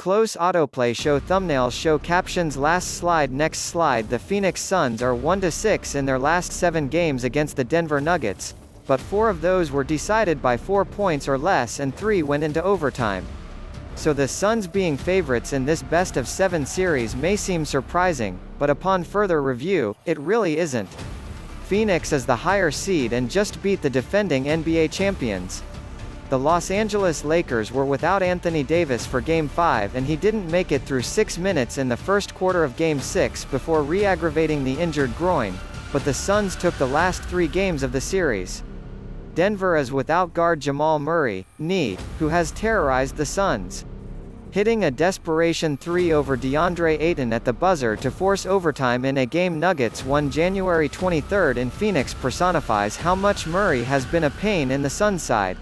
Close autoplay show thumbnails show captions last slide next slide. The Phoenix Suns are 1-6 in their last 7 games against the Denver Nuggets, but 4 of those were decided by 4 points or less and 3 went into overtime. So the Suns being favorites in this best-of-7 series may seem surprising, but upon further review, it really isn't. Phoenix is the higher seed and just beat the defending NBA champions. The Los Angeles Lakers were without Anthony Davis for Game 5 and he didn't make it through 6 minutes in the first quarter of Game 6 before reaggravating the injured groin, but the Suns took the last 3 games of the series. Denver is without guard Jamal Murray, knee, who has terrorized the Suns. Hitting a desperation 3 over Deandre Ayton at the buzzer to force overtime in a game Nuggets won January 23 in Phoenix personifies how much Murray has been a pain in the Suns side.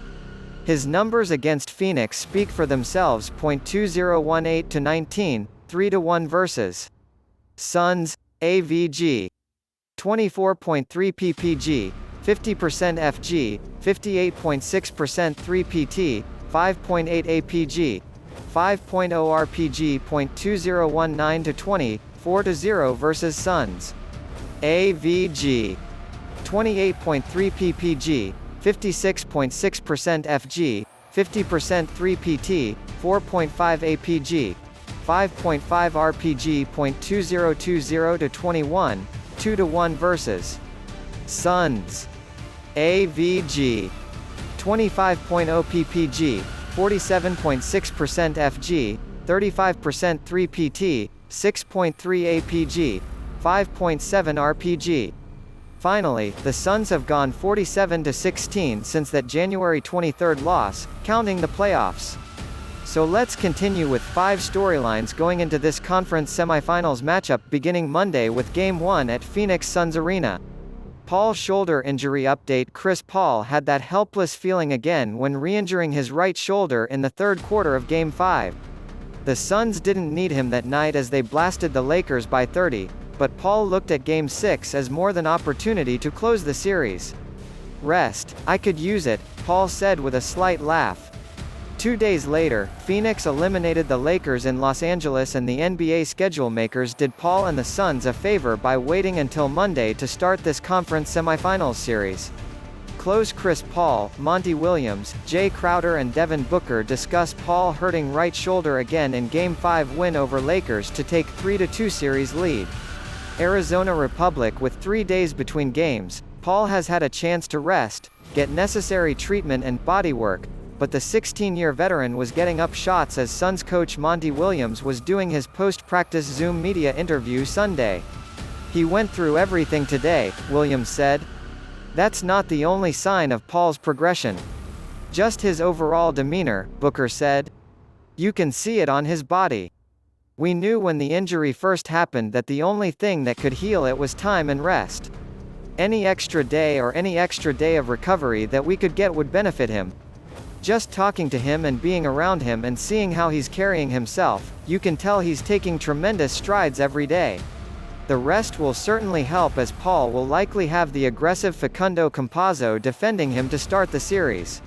His numbers against Phoenix speak for themselves. 2018-19, 3-1 versus Suns, AVG 24.3 ppg, 50% FG, 58.6% 3PT, 5.8 APG, 5.0 RPG. 2019-20, 4-0 versus Suns, AVG 28.3 ppg, 56.6% FG, 50% 3PT, 4.5 APG, 5.5 RPG. 2020-21, 2-1 versus Suns, AVG 25.0 ppg, 47.6% FG, 35% 3PT, 6.3 APG, 5.7 RPG. Finally, the Suns have gone 47-16 since that January 23 loss, counting the playoffs. So let's continue with 5 storylines going into this conference semifinals matchup beginning Monday with Game 1 at Phoenix Suns Arena. Paul shoulder injury update. Chris Paul had that helpless feeling again when reinjuring his right shoulder in the third quarter of Game 5. The Suns didn't need him that night as they blasted the Lakers by 30, but Paul looked at Game 6 as more than opportunity to close the series. "Rest, I could use it," Paul said with a slight laugh. 2 days later, Phoenix eliminated the Lakers in Los Angeles and the NBA schedule makers did Paul and the Suns a favor by waiting until Monday to start this conference semifinals series. CLOSEChris Paul, Monty Williams, Jay Crowder and Devin Booker discuss Paul hurting right shoulder again in Game 5 win over Lakers to take 3-2 series lead. Arizona Republic. With 3 days between games, Paul has had a chance to rest, get necessary treatment and bodywork, but the 16-year veteran was getting up shots as Suns coach Monty Williams was doing his post-practice Zoom media interview Sunday. "He went through everything today," Williams said. "That's not the only sign of Paul's progression. Just his overall demeanor," Booker said. "You can see it on his body. We knew when the injury first happened that the only thing that could heal it was time and rest. Any extra day of recovery that we could get would benefit him. Just talking to him and being around him and seeing how he's carrying himself, you can tell he's taking tremendous strides every day. The rest will certainly help as Paul will likely have the aggressive Facundo Campazzo defending him to start the series."